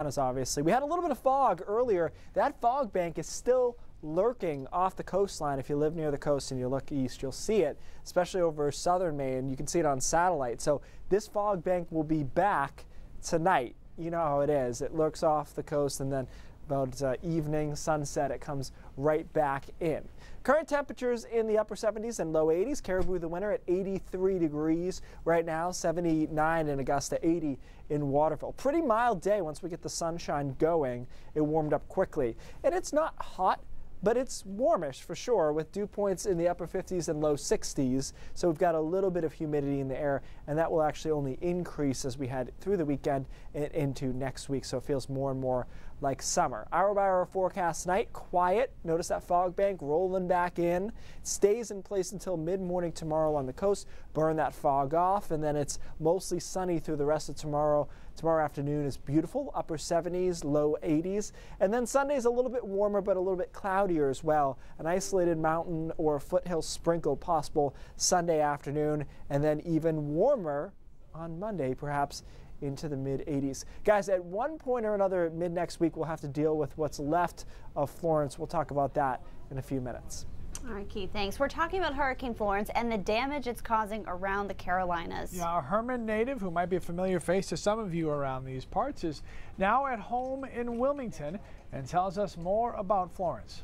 Obviously, we had a little bit of fog earlier. That fog bank is still lurking off the coastline. If you live near the coast and you look east, you'll see it, especially over southern Maine. You can see it on satellite. So this fog bank will be back tonight. You know how it is. It lurks off the coast, and then about evening, sunset, it comes right back in. Current temperatures in the upper 70s and low 80s. Caribou the winter at 83 degrees right now, 79 in Augusta, 80 in Waterville. Pretty mild day once we get the sunshine going. It warmed up quickly. And it's not hot, but it's warmish for sure, with dew points in the upper 50s and low 60s. So we've got a little bit of humidity in the air, and that will actually only increase as we head through the weekend and into next week. So it feels more and more like summer. Hour by hour forecast tonight, quiet. Notice that fog bank rolling back in. It stays in place until mid-morning tomorrow on the coast. Burn that fog off, and then it's mostly sunny through the rest of tomorrow. Tomorrow afternoon is beautiful, upper 70s, low 80s. And then Sunday's a little bit warmer, but a little bit cloudier as well. An isolated mountain or foothill sprinkle possible Sunday afternoon, and then even warmer on Monday, perhaps into the mid-80s. Guys, at one point or another mid next week, we'll have to deal with what's left of Florence. We'll talk about that in a few minutes. All right, Keith, thanks. We're talking about Hurricane Florence and the damage it's causing around the Carolinas. Yeah, a Herman native who might be a familiar face to some of you around these parts is now at home in Wilmington and tells us more about Florence.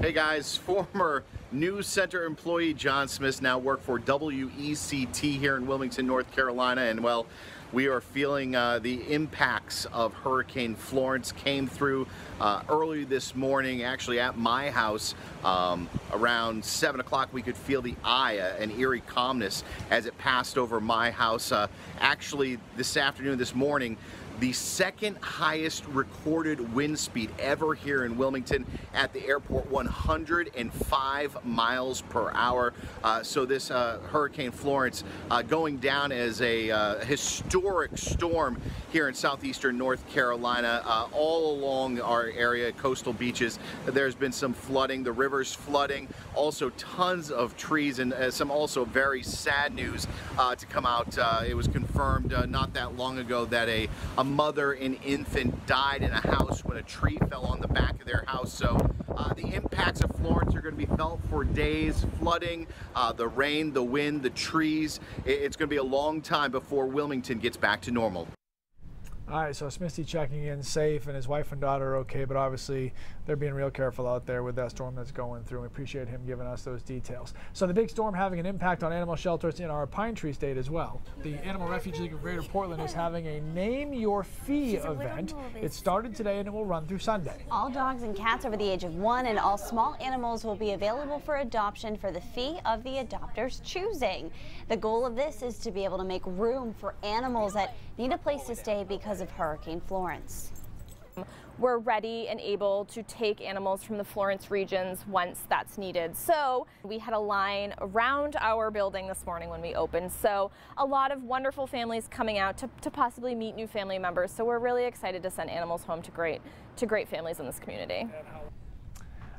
Hey guys, former News Center employee John Smith now works for WECT here in Wilmington, North Carolina, and well, we are feeling the impacts of Hurricane Florence. Came through early this morning, actually at my house. Around 7 o'clock, we could feel the eye, an eerie calmness as it passed over my house. Actually, this afternoon, this morning, the second highest recorded wind speed ever here in Wilmington at the airport, 105 miles per hour. So this Hurricane Florence going down as a historic storm here in southeastern North Carolina. All along our area, coastal beaches, there's been some flooding, the river's flooding, also tons of trees, and some also very sad news to come out. It was confirmed not that long ago that a mother and infant died in a house when a tree fell on the back of their house. So the impacts of Florence are going to be felt for days. Flooding, the rain, the wind, the trees. It's going to be a long time before Wilmington gets back to normal. All right, so Smithy checking in safe, and his wife and daughter are okay, but obviously they're being real careful out there with that storm that's going through. We appreciate him giving us those details. So the big storm having an impact on animal shelters in our Pine Tree State as well. The Animal Refuge League of Greater Portland is having a Name Your Fee event. It started today and it will run through Sunday. All dogs and cats over the age of 1 and all small animals will be available for adoption for the fee of the adopter's choosing. The goal of this is to be able to make room for animals that need a place to stay because of Hurricane Florence. We're ready and able to take animals from the Florence regions once that's needed. So we had a line around our building this morning when we opened. So a lot of wonderful families coming out to possibly meet new family members. So we're really excited to send animals home to great families in this community.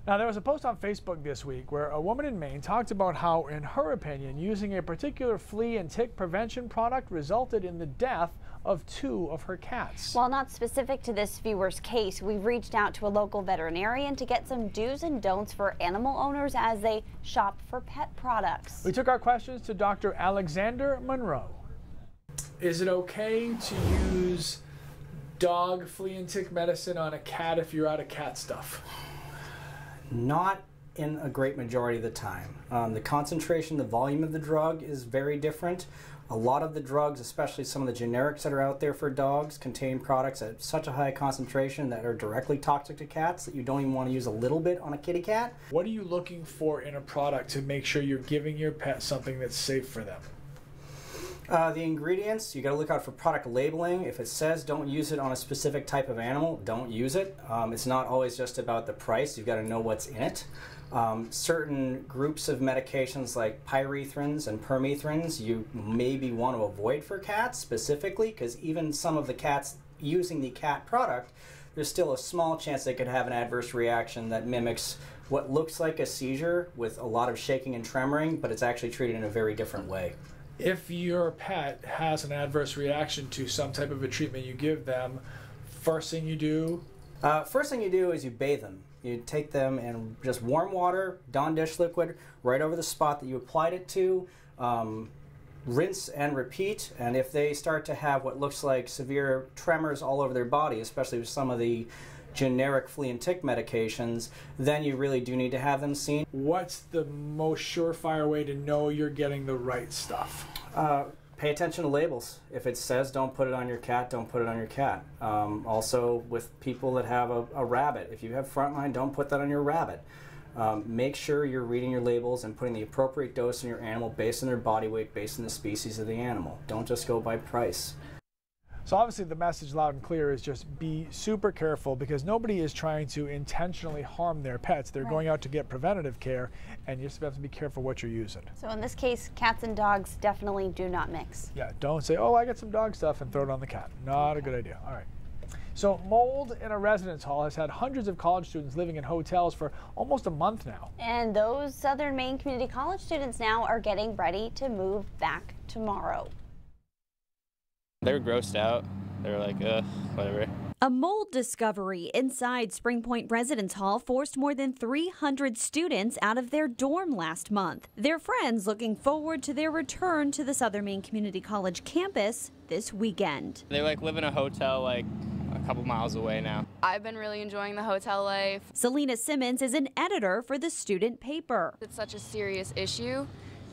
Now, there was a post on Facebook this week where a woman in Maine talked about how, in her opinion, using a particular flea and tick prevention product resulted in the death of 2 of her cats. While not specific to this viewer's case, we've reached out to a local veterinarian to get some do's and don'ts for animal owners as they shop for pet products. We took our questions to Dr. Alexander Monroe. Is it okay to use dog flea and tick medicine on a cat if you're out of cat stuff? Not in a great majority of the time. The concentration, the volume of the drug is very different. A lot of the drugs, especially some of the generics that are out there for dogs, contain products at such a high concentration that are directly toxic to cats that you don't even want to use a little bit on a kitty cat. What are you looking for in a product to make sure you're giving your pet something that's safe for them? The ingredients, you got to look out for product labeling. If it says don't use it on a specific type of animal, don't use it. It's not always just about the price. You've got to know what's in it. Certain groups of medications like pyrethrins and permethrins you maybe want to avoid for cats specifically, because even some of the cats using the cat product, there's still a small chance they could have an adverse reaction that mimics what looks like a seizure with a lot of shaking and tremoring, but it's actually treated in a very different way. If your pet has an adverse reaction to some type of a treatment you give them, first thing you do? First thing you do is you bathe them. You take them in just warm water, Dawn dish liquid, right over the spot that you applied it to. Rinse and repeat, and if they start to have what looks like severe tremors all over their body, especially with some of the generic flea and tick medications, then you really do need to have them seen. What's the most surefire way to know you're getting the right stuff? Pay attention to labels. If it says don't put it on your cat, don't put it on your cat. Also, with people that have a rabbit, if you have frontline, don't put that on your rabbit. Make sure you're reading your labels and putting the appropriate dose in your animal based on their body weight, based on the species of the animal. Don't just go by price. So obviously the message loud and clear is just be super careful, because nobody is trying to intentionally harm their pets. They're going out to get preventative care, and you just have to be careful what you're using. So in this case, cats and dogs definitely do not mix. Yeah, don't say, oh, I got some dog stuff, and throw it on the cat. Not a good idea. All right. So mold in a residence hall has had hundreds of college students living in hotels for almost a month now. And those Southern Maine Community College students now are getting ready to move back tomorrow. They were grossed out. They were like, whatever. A mold discovery inside Spring Point Residence Hall forced more than 300 students out of their dorm last month. Their friends looking forward to their return to the Southern Maine Community College campus this weekend. They like live in a hotel like a couple miles away now. I've been really enjoying the hotel life. Selena Simmons is an editor for the student paper. It's such a serious issue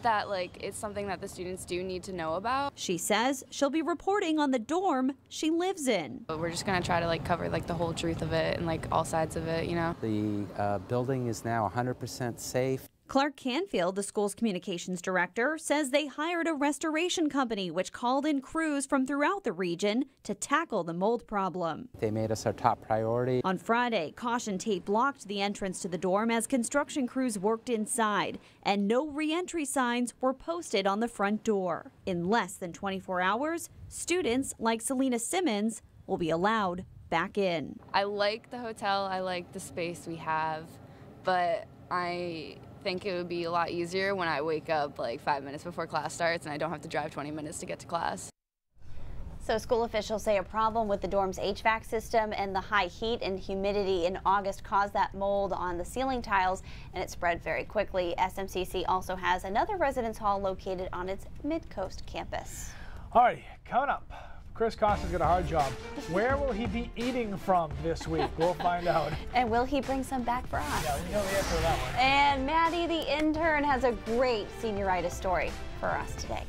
that it's something that the students do need to know about. She says she'll be reporting on the dorm she lives in. But we're just going to try to cover the whole truth of it and all sides of it, you know. The building is now 100% safe. Clark Canfield, the school's communications director, says they hired a restoration company which called in crews from throughout the region to tackle the mold problem. They made us our top priority. On Friday, caution tape blocked the entrance to the dorm as construction crews worked inside, and no re-entry signs were posted on the front door. In less than 24 hours, students like Selena Simmons will be allowed back in. I like the hotel, I like the space we have, but I think it would be a lot easier when I wake up 5 minutes before class starts and I don't have to drive 20 minutes to get to class. So school officials say a problem with the dorm's HVAC system and the high heat and humidity in August caused that mold on the ceiling tiles, and it spread very quickly. SMCC also has another residence hall located on its Mid-Coast campus. All right, coming up, Chris Costa's got a hard job. Where will he be eating from this week? We'll find out. And will he bring some back for us? Yeah, we know the answer to that one. And Maddie, the intern, has a great senioritis story for us today.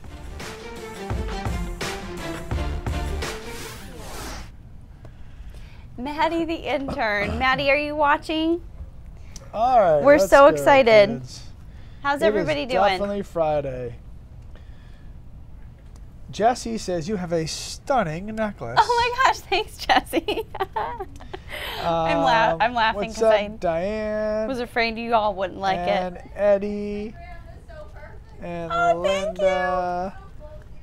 Maddie, the intern. Maddie, are you watching? All right. We're so excited. Kids. How's everybody doing? Definitely Friday. Jesse says you have a stunning necklace. Oh my gosh, thanks, Jesse. I'm laughing because I Diane? Was afraid you all wouldn't like it. And Eddie. And Linda.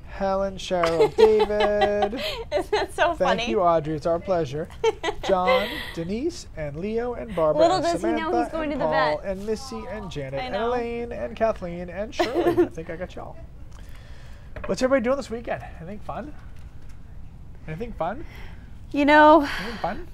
Helen, Cheryl, David. Isn't that so funny? Thank you, Audrey. It's our pleasure. John, Denise, and Leo, and Barbara, Little and does Samantha, he know he's going to the Paul, vet. and Missy, and Janet, I and know. Elaine, and Kathleen, and Shirley. I think I got y'all. What's everybody doing this weekend? Anything fun? Anything fun? You know. Anything fun?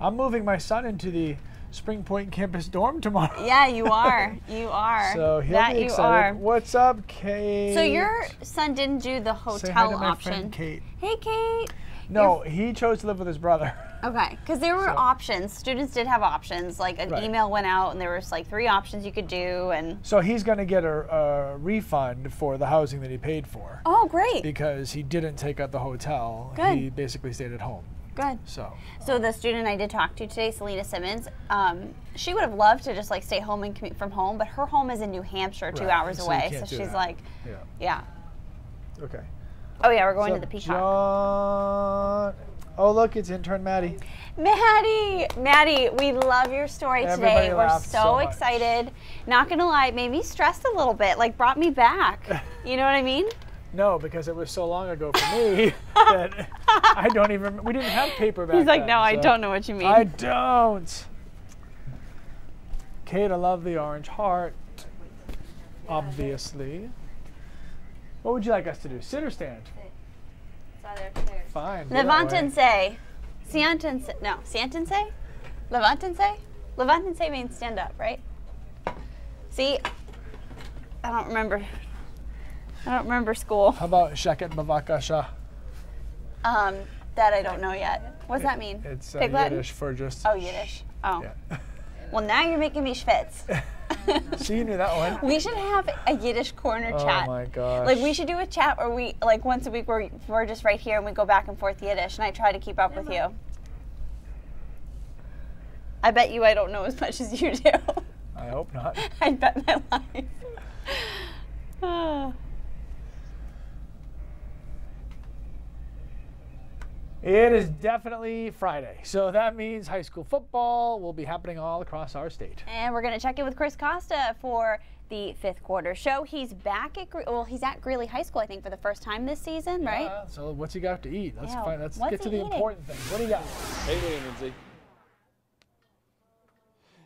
I'm moving my son into the Spring Point campus dorm tomorrow. Yeah, you are. You are. So he'll that be you excited. are. What's up, Kate? So your son didn't do the hotel Say hi to my option. friend Kate. Hey, Kate. No, he chose to live with his brother. Okay, because there were options. Students did have options. Like an Right. email went out, and there was 3 options you could do, and. So he's going to get a refund for the housing that he paid for. Oh, great. Because he didn't take out the hotel. Good. He basically stayed at home. Good. So the student I did talk to today, Selena Simmons, she would have loved to just stay home and commute from home, but her home is in New Hampshire, 2 hours so away. you So can't do she's that. like, yeah. yeah. Okay. Oh yeah, we're going What's to the up, Peacock. John? Oh look, it's intern Maddie. Maddie, we love your story Everybody today. We're laughed so much. excited. Not gonna lie, it made me stressed a little bit. Brought me back. You know what I mean? No, because it was so long ago for me that I don't even. We didn't have paper back He's like, then, no, I so- don't know what you mean. I don't. Kate, I love the orange heart. Obviously. What would you like us to do? Sit or stand? Fine. do that way. Levantense. Sientense, no, Sientense? Levantense? Levantense means stand up, right? See, I don't remember school. How about Sheket Bavakasha? That I don't know yet. What does that mean? It's Pig Latin? Yiddish for just... Oh, Yiddish. Oh. Yeah. Well, now you're making me schwitz. So you knew that one. We should have a Yiddish corner chat. Oh my gosh. Like, we should do a chat where we, like, once a week where we're just right here and we go back and forth Yiddish, and I try to keep up with you. I bet you I don't know as much as you do. I hope not. I bet my life. It is definitely Friday, so that means high school football will be happening all across our state. And we're going to check in with Chris Costa for the 5th quarter show. He's back at, he's at Greeley High School, I think, for the first time this season, right? So what's he got to eat? Let's What's get to the eating? important things. What do you got? Hey, Lee and Lindsay.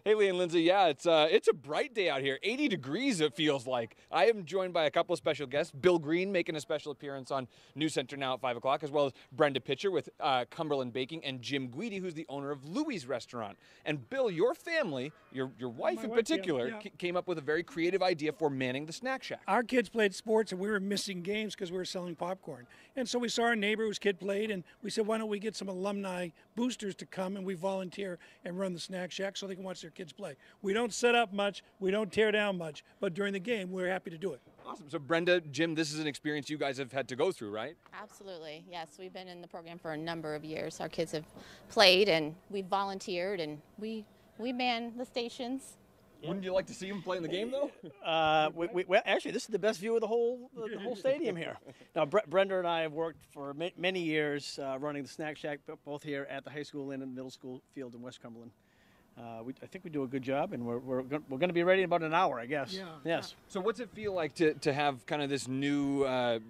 Hey, Lee and Lindsay. Yeah, it's a bright day out here. 80 degrees, it feels like. I am joined by a couple of special guests. Bill Green making a special appearance on News Center now at 5 o'clock, as well as Brenda Pitcher with Cumberland Baking, and Jim Guidi, who's the owner of Louie's Restaurant. And Bill, your family, your wife in particular, came up with a very creative idea for manning the snack shack. Our kids played sports and we were missing games because we were selling popcorn. And so we saw our neighbor whose kid played, and we said, why don't we get some alumni boosters to come and we volunteer and run the snack shack so they can watch their kids play. We don't set up much, we don't tear down much, but during the game, we're happy to do it. Awesome. So Brenda, Jim, this is an experience you guys have had to go through, right? Absolutely. Yes, we've been in the program for a number of years. Our kids have played and we've volunteered and we man the stations. Wouldn't you like to see them play in the game, though? Actually, this is the best view of the whole stadium here. Now, Brenda and I have worked for many years running the snack shack, both here at the high school and in the middle school field in West Cumberland. I think we do a good job, and we're going to be ready in about an hour, I guess. Yeah. Yes. So what's it feel like to have kind of this new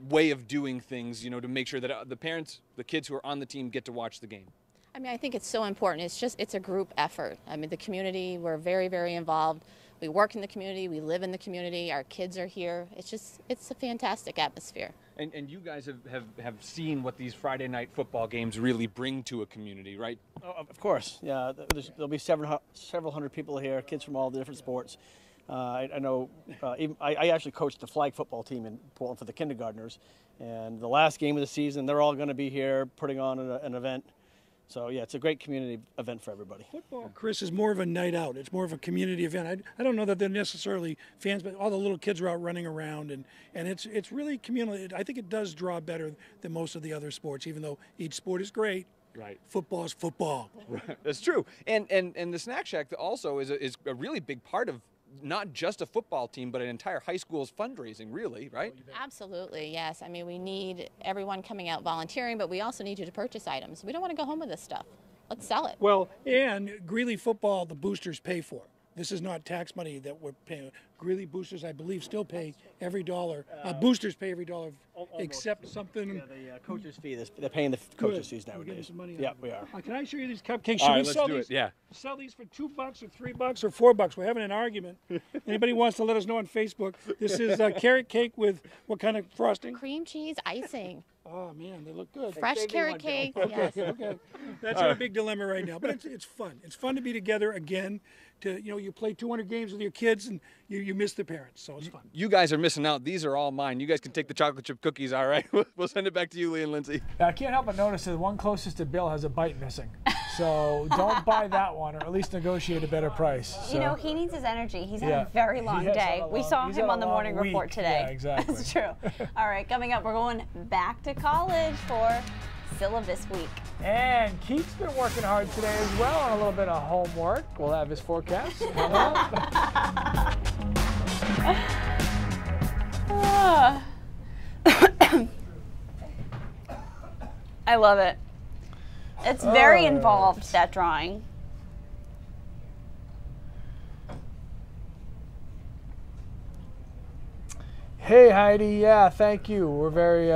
way of doing things, you know, to make sure that the parents, the kids who are on the team get to watch the game? I mean, I think it's so important. It's a group effort. I mean, the community, we're very, very involved. We work in the community, we live in the community, our kids are here. It's a fantastic atmosphere. And you guys have seen what these Friday night football games really bring to a community, right? Oh, of course. Yeah. There'll be several hundred people here, kids from all the different sports. I know. I actually coached the flag football team in Portland for the kindergartners, and the last game of the season, they're all going to be here putting on an event. So, yeah, it's a great community event for everybody. Football, Chris, is more of a night out. It's more of a community event. I don't know that they're necessarily fans, but all the little kids are out running around, and it's really communal. I think it does draw better than most of the other sports, even though each sport is great. Right. Football is football. That's true. And the Snack Shack also is a really big part of not just a football team, but an entire high school's fundraising, really, right? Absolutely, yes. I mean, we need everyone coming out volunteering, but we also need you to purchase items. We don't want to go home with this stuff. Let's sell it. Well, and Greeley football, the boosters pay for. This is not tax money that we're paying. Greeley boosters, I believe, still pay every dollar. Boosters pay every dollar, except something. Yeah, the coaches fee. They're paying the coaches fees nowadays. Yeah, we are. Can I show you these cupcakes? All right, let's do it. Yeah. Sell these for $2 or $3 or $4. We're having an argument. Anybody wants to let us know on Facebook? This is carrot cake with what kind of frosting? Cream cheese icing. Oh man, they look good. Fresh carrot cake. Yes. Okay. That's our big dilemma right now, but it's fun. It's fun to be together again. You play 200 games with your kids and you miss the parents, so it's fun. You guys are missing out. These are all mine. You guys can take the chocolate chip cookies, all right? We'll send it back to you, Lee and Lindsay. Now, I can't help but notice that the one closest to Bill has a bite missing. So don't buy that one, or at least negotiate a better price. So. You know, he needs his energy. He's had a very long day. We saw him on the morning report today. Yeah, exactly. That's true. All right, coming up, we're going back to college for syllabus week. And Keith's been working hard today as well on a little bit of homework. We'll have his forecast. I love it. It's very involved, that drawing. Hey, Heidi. Yeah, thank you. We're very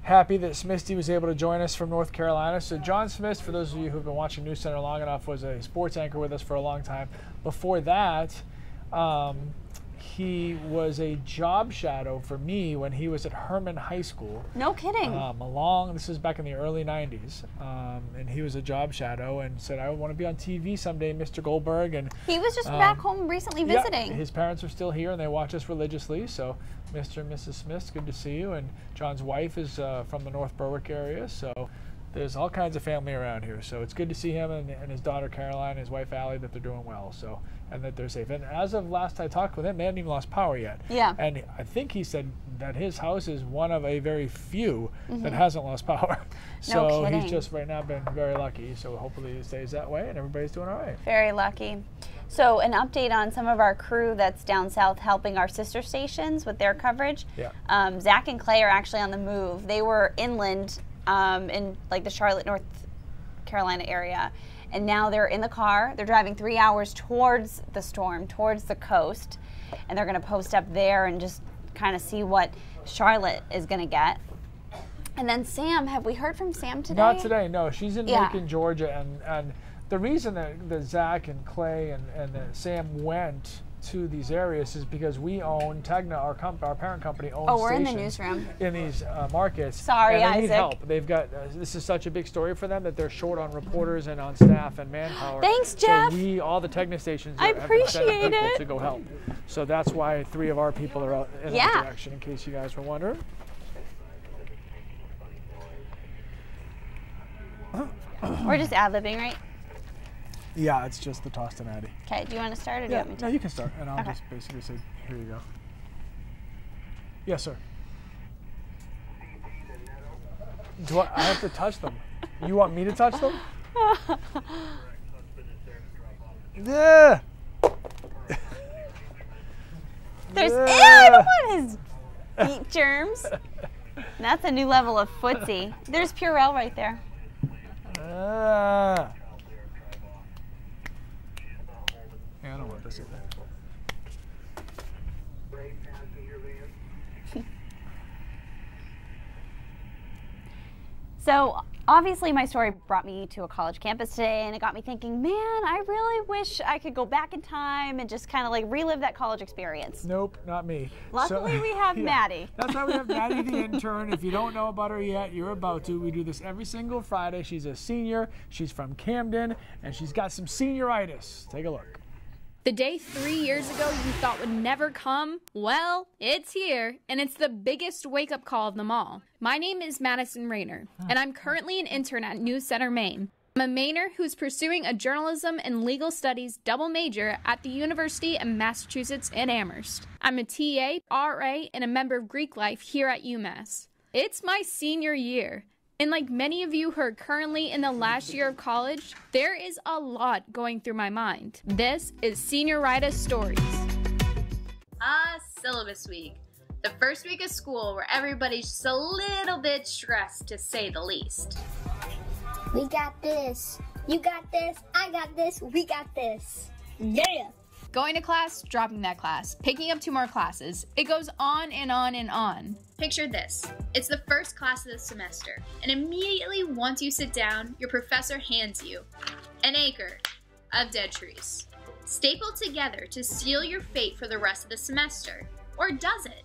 happy that Smithy was able to join us from North Carolina. So John Smith, for those of you who've been watching News Center long enough, was a sports anchor with us for a long time. Before that, he was a job shadow for me when he was at Herman High School. No kidding. This is back in the early 90s. And he was a job shadow and said, I want to be on TV someday, Mr. Goldberg. And he was just back home recently visiting. Yeah, his parents are still here and they watch us religiously. So Mr. and Mrs. Smith, good to see you. And John's wife is from the North Berwick area. So there's all kinds of family around here. So it's good to see him and his daughter Caroline and his wife Allie, that they're doing well. So, and that they're safe. And as of last I talked with him, they hadn't even lost power yet. Yeah. And I think he said that his house is one of a very few that hasn't lost power. So he's just right now been very lucky. So hopefully it stays that way and everybody's doing all right. Very lucky. So an update on some of our crew that's down south helping our sister stations with their coverage. Yeah. Zach and Clay are actually on the move. They were inland in like the Charlotte, North Carolina area. And now they're in the car. They're driving 3 hours towards the storm, towards the coast. And they're going to post up there and just kind of see what Charlotte is going to get. And then Sam, have we heard from Sam today? Not today, no. She's in Macon, Georgia. And the reason that Zach and Clay and Sam went to these areas is because we own, Tegna, our parent company, owns we're in the stations newsroom in these markets. Sorry, and they Isaac. need help. They've got, this is such a big story for them that they're short on reporters and on staff and manpower. Thanks, Jeff. So all the Tegna stations I have been sending appreciate people it. to go help. So that's why 3 of our people are out in that direction, in case you guys were wondering. We're just ad-libbing, right? Yeah, it's just the tossed and Addy. Okay, do you want to start or do you want me to? No, you can start, and I'll just basically say, here you go. Yes, sir. Do I have to touch them? You want me to touch them? Yeah. There's, I don't want his feet germs. That's a new level of footsie. There's Purell right there. Yeah, I don't want this either. So obviously my story brought me to a college campus today, and it got me thinking, man, I really wish I could go back in time and just kind of like relive that college experience. Nope, not me. Luckily we have Maddie. That's why we have Maddie the intern. If you don't know about her yet, you're about to. We do this every single Friday. She's a senior. She's from Camden, and she's got some senioritis. Take a look. The day 3 years ago you thought would never come, well, it's here, and it's the biggest wake-up call of them all. My name is Madison Rayner, and I'm currently an intern at News Center, Maine. I'm a Mainer who's pursuing a journalism and legal studies double major at the University of Massachusetts in Amherst. I'm a TA, RA, and a member of Greek life here at UMass. It's my senior year. And like many of you who are currently in the last year of college, there is a lot going through my mind. This is Senioritis Stories. Syllabus week. The first week of school where everybody's just a little bit stressed, to say the least. We got this. You got this. I got this. We got this. Yeah. Going to class, dropping that class, picking up 2 more classes. It goes on and on and on. Picture this. It's the first class of the semester, and immediately once you sit down, your professor hands you an acre of dead trees, stapled together to seal your fate for the rest of the semester. Or does it?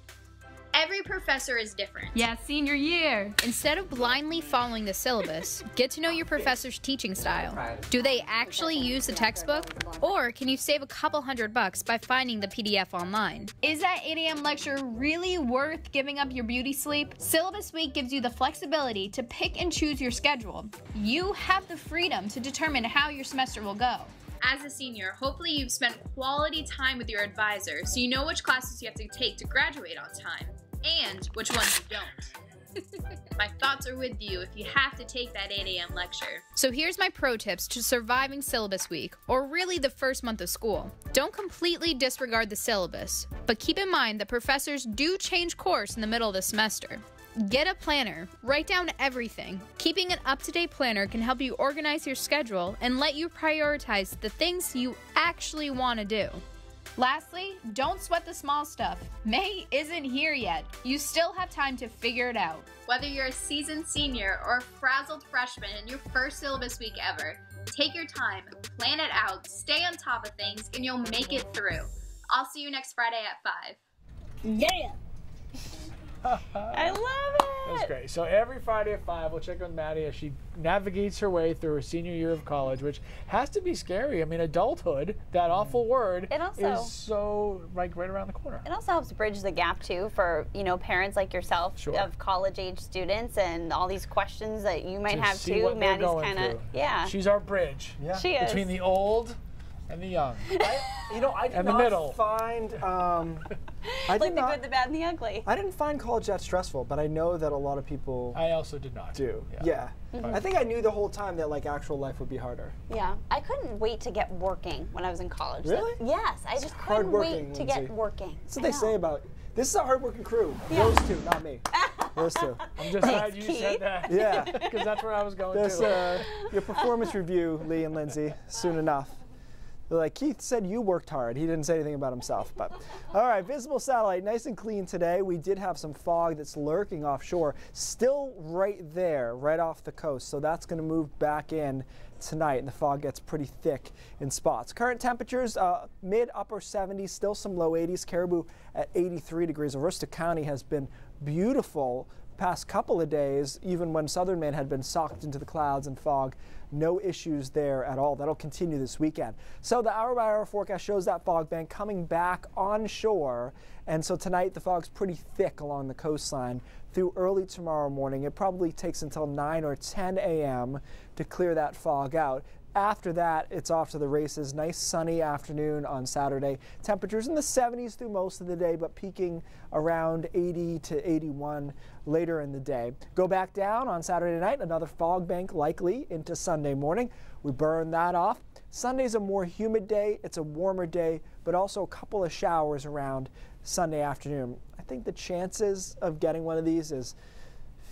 Every professor is different. Yeah, senior year. Instead of blindly following the syllabus, get to know your professor's teaching style. Do they actually use the textbook? Or can you save a couple $100 by finding the PDF online? Is that 8 a.m. lecture really worth giving up your beauty sleep? Syllabus week gives you the flexibility to pick and choose your schedule. You have the freedom to determine how your semester will go. As a senior, hopefully you've spent quality time with your advisor so you know which classes you have to take to graduate on time. And which ones you don't. My thoughts are with you if you have to take that 8 a.m. lecture. So here's my pro tips to surviving syllabus week, or really the first month of school. Don't completely disregard the syllabus, but keep in mind that professors do change course in the middle of the semester. Get a planner. Write down everything. Keeping an up-to-date planner can help you organize your schedule and let you prioritize the things you actually want to do. Lastly, don't sweat the small stuff. May isn't here yet. You still have time to figure it out. Whether you're a seasoned senior or a frazzled freshman in your first syllabus week ever, take your time, plan it out, stay on top of things, and you'll make it through. I'll see you next Friday at 5. Yeah. I love it. That's great. So every Friday at 5, we'll check on Maddie as she navigates her way through her senior year of college, which has to be scary. I mean, adulthood, that awful word, is so right around the corner. It also helps bridge the gap too for parents like yourself of college-age students and all these questions that you might have too. Maddie's kind of She's our bridge. Yeah, she is between the old and the young. I did and not the middle. find like the good, the bad, and the ugly. I didn't find college that stressful, but I know that a lot of people I also did not do. Yeah. I think I knew the whole time that like actual life would be harder. Yeah, I couldn't wait to get working when I was in college. Really? Yes, I just couldn't wait to get working. That's what they say about. This is a hardworking crew. Yeah. Those two, not me. Those two. I'm just glad you said that. Yeah, because that's where I was going to. Your performance review, Lee and Lindsay, soon enough. They're like, Keith said you worked hard. He didn't say anything about himself. But all right, visible satellite, nice and clean today. We did have some fog that's lurking offshore, still right there, right off the coast. So that's going to move back in tonight, and the fog gets pretty thick in spots. Current temperatures, mid-upper 70s, still some low 80s. Caribou at 83 degrees. Aroostook County has been beautiful past couple of days, even when southern Maine had been socked into the clouds and fog. No issues there at all. That'll continue this weekend. So the hour-by-hour forecast shows that fog bank coming back onshore, and so tonight the fog's pretty thick along the coastline through early tomorrow morning. It probably takes until 9 or 10 a.m. to clear that fog out. After that, it's off to the races. Nice sunny afternoon on Saturday. Temperatures in the 70s through most of the day, but peaking around 80 to 81 later in the day. Go back down on Saturday night, another fog bank likely into Sunday morning. We burn that off. Sunday's a more humid day. It's a warmer day, but also a couple of showers around Sunday afternoon. I think the chances of getting one of these is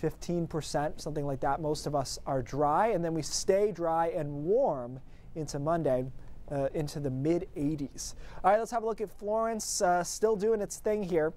15%, something like that. Most of us are dry, and then we stay dry and warm into Monday, into the mid-80s. All right, let's have a look at Florence. Still doing its thing here,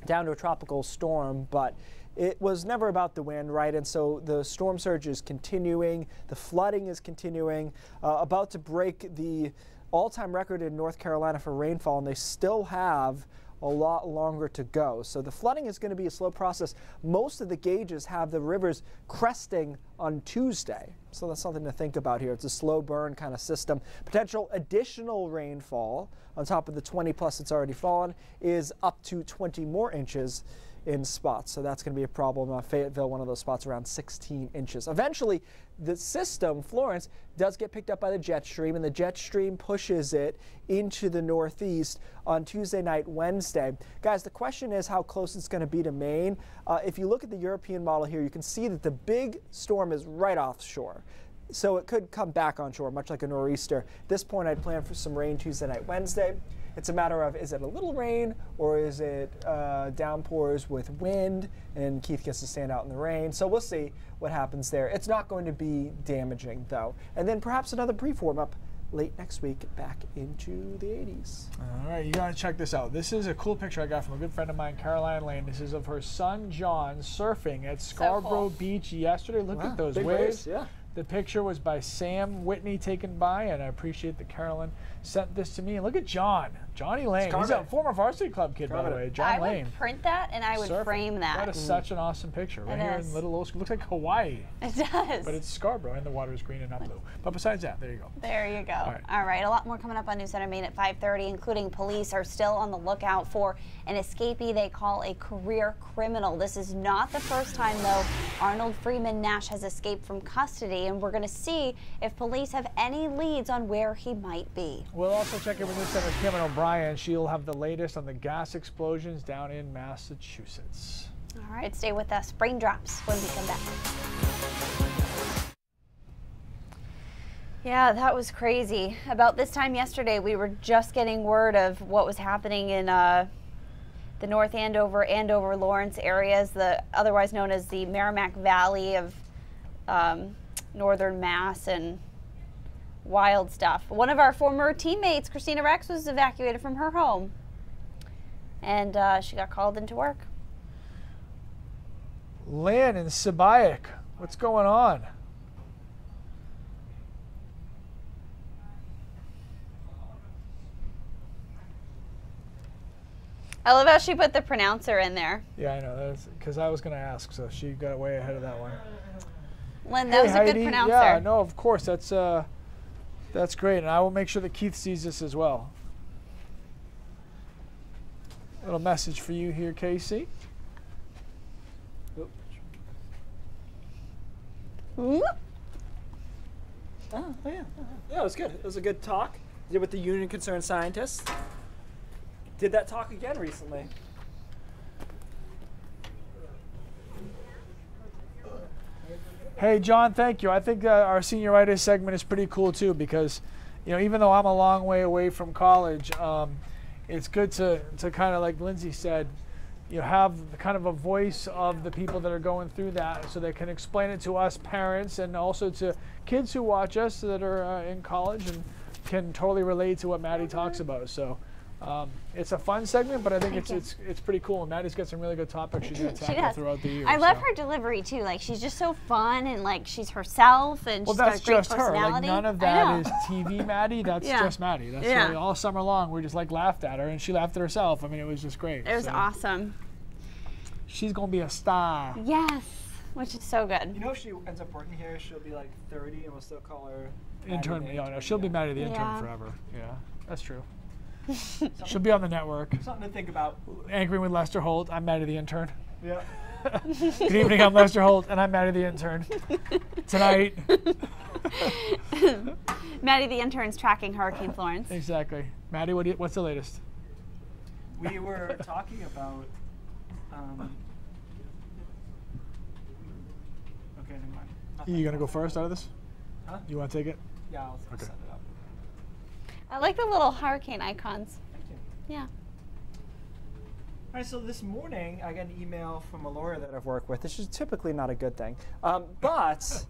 down to a tropical storm, but it was never about the wind, right? And so the storm surge is continuing, the flooding is continuing, about to break the all-time record in North Carolina for rainfall, and they still have a lot longer to go. So the flooding is going to be a slow process. Most of the gauges have the rivers cresting on Tuesday. So that's something to think about here. It's a slow burn kind of system. Potential additional rainfall on top of the 20 plus that's already fallen is up to 20 more inches in spots. So that's going to be a problem. Fayetteville, one of those spots, around 16 inches. Eventually, the system, Florence, does get picked up by the jet stream, and the jet stream pushes it into the northeast on Tuesday night, Wednesday. Guys, the question is how close it's going to be to Maine. If you look at the European model here, you can see that the big storm is right offshore. So it could come back onshore, much like a nor'easter. At this point, I'd plan for some rain Tuesday night, Wednesday. It's a matter of, is it a little rain or is it downpours with wind, and Keith gets to stand out in the rain. So we'll see what happens there. It's not going to be damaging, though. And then perhaps another preform up late next week back into the 80s. All right, you got to check this out. This is a cool picture I got from a good friend of mine, Caroline Lane. This is of her son, John, surfing at Scarborough Beach yesterday. Look at those waves. Yeah. The picture was by Sam Whitney, taken by, and I appreciate that Carolyn sent this to me. And look at John, Johnny Lane. He's a former varsity club kid, by the way. John Lane. I would print that and I would frame that. That is such an awesome picture. Right here in Little Old School. Looks like Hawaii. It does. But it's Scarborough, and the water is green and not blue. But besides that, there you go. There you go. All right, a lot more coming up on News Center Maine at 5:30, including police are still on the lookout for an escapee they call a career criminal. This is not the first time, though, Arnold Freeman Nash has escaped from custody, and we're going to see if police have any leads on where he might be. We'll also check in with News Center's Cameron O'Brien. She'll have the latest on the gas explosions down in Massachusetts. All right, stay with us. Raindrops when we come back. Yeah, that was crazy. About this time yesterday, we were just getting word of what was happening in the North Andover, Lawrence areas, the otherwise known as the Merrimack Valley of northern Mass, and wild stuff. One of our former teammates, Christina Rex, was evacuated from her home, and she got called into work. Lynn in Sabayak, what's going on? I love how she put the pronouncer in there. Yeah, I know. That's because I was going to ask, so she got way ahead of that one. Lynn, that was a good pronouncer. Yeah, no, of course. That's great, and I will make sure that Keith sees this as well. Little message for you here, Casey. Oh, yeah. Yeah, it was good. It was a good talk. Did with the Union of Concerned Scientists. Did that talk again recently. Hey, John, thank you. I think our senioritis segment is pretty cool, too, because, you know, even though I'm a long way away from college, it's good to kind of, like Lindsay said, you have kind of a voice of the people that are going through that so they can explain it to us parents and also to kids who watch us that are in college and can totally relate to what Maddie talks about. So it's a fun segment, but I think it's pretty cool. And Maddie's got some really good topics she's going to tackle throughout the year. I love her delivery too. Like she's just so fun and like she's herself and she's got a great personality. Her. Like none of that is TV Maddie. That's just Maddie. That's yeah. Like, all summer long we just like laughed at her and she laughed at herself. I mean, it was just great. It was awesome. She's gonna be a star. Yes, which is so good. You know, if she ends up working here, she'll be like 30, and we'll still call her intern. Yeah, no, she'll be Maddie the intern forever. Yeah, that's true. She'll be on the network. Something to think about. Anchoring with Lester Holt. I'm Maddie the intern. Yeah. Good evening, I'm Lester Holt, and I'm Maddie the intern. Tonight. Maddie the intern's tracking Hurricane Florence. Exactly. Maddie, what's the latest? We were talking about. Okay, never mind. You gonna go first out of this? Huh? You want to take it? Yeah, I'll set it up. I like the little hurricane icons. Thank you. Yeah. All right, so this morning I got an email from a lawyer that I've worked with. This is typically not a good thing, but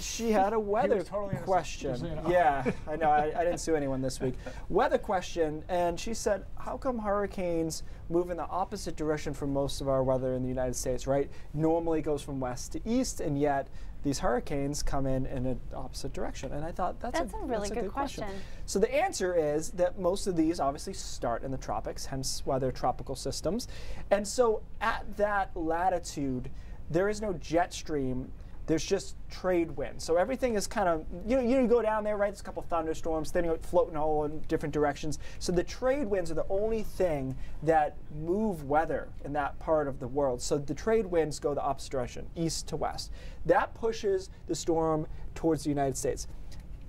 she had a weather question. Yeah, I know. I didn't sue anyone this week. Weather question, and she said, how come hurricanes move in the opposite direction from most of our weather in the United States, right? Normally it goes from west to east, and yet these hurricanes come in an opposite direction. And I thought that's a really good question. So the answer is that most of these obviously start in the tropics, hence why they're tropical systems. And so at that latitude, there is no jet stream. There's just trade winds. So everything is kind of, you go down there, right? There's a couple thunderstorms, then you're floating all in different directions. So the trade winds are the only thing that move weather in that part of the world. So the trade winds go the opposite direction, east to west. That pushes the storm towards the United States.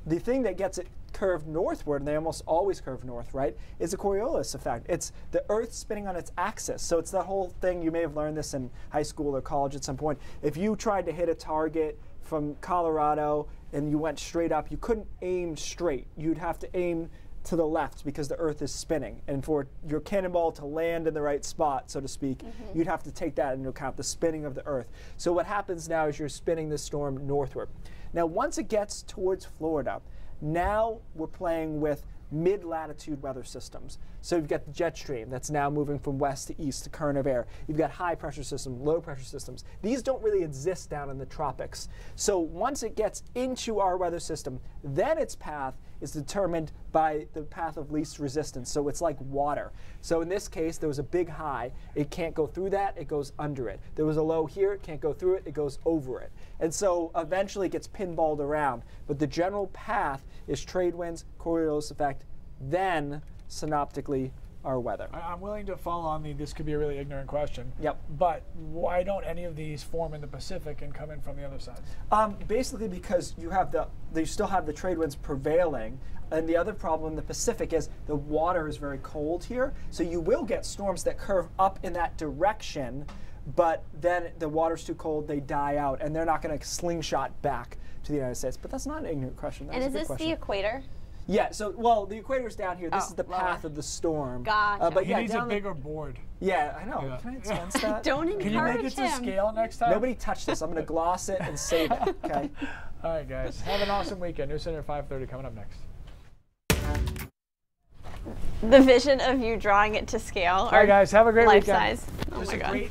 The thing that gets it curved northward, and they almost always curve north, right, is the Coriolis effect. It's the Earth spinning on its axis. So it's that whole thing, you may have learned this in high school or college at some point. If you tried to hit a target from Colorado and you went straight up, you couldn't aim straight. You'd have to aim to the left because the Earth is spinning. And for your cannonball to land in the right spot, so to speak, you'd have to take that into account, the spinning of the Earth. So what happens now is you're spinning this storm northward. Now, once it gets towards Florida, now we're playing with mid-latitude weather systems. So you've got the jet stream that's now moving from west to east, the current of air. You've got high pressure systems, low pressure systems. These don't really exist down in the tropics. So once it gets into our weather system, then its path is determined by the path of least resistance. So it's like water. So in this case, there was a big high. It can't go through that, it goes under it. There was a low here, it can't go through it, it goes over it. And so eventually it gets pinballed around. But the general path is trade winds, Coriolis effect, then synoptically our weather. I'm willing to fall on this could be a really ignorant question. Yep. But why don't any of these form in the Pacific and come in from the other side? Basically because you still have the trade winds prevailing, and the other problem in the Pacific is the water is very cold here, so you will get storms that curve up in that direction, but then the water's too cold, they die out, and they're not going to slingshot back to the United States. But that's not an ignorant question. And is this the equator? Yeah, so, well, the equator's down here. This is the path of the storm. Gotcha. But he needs a bigger board. Yeah, I know. Yeah. Can I expense that? Don't encourage him. Can you make it to scale next time? Nobody touch this. I'm going to gloss it and save it, okay? All right, guys. Have an awesome weekend. News Center 5:30 coming up next. The vision of you drawing it to scale. All right, guys. Have a great life weekend. Size. Oh my God.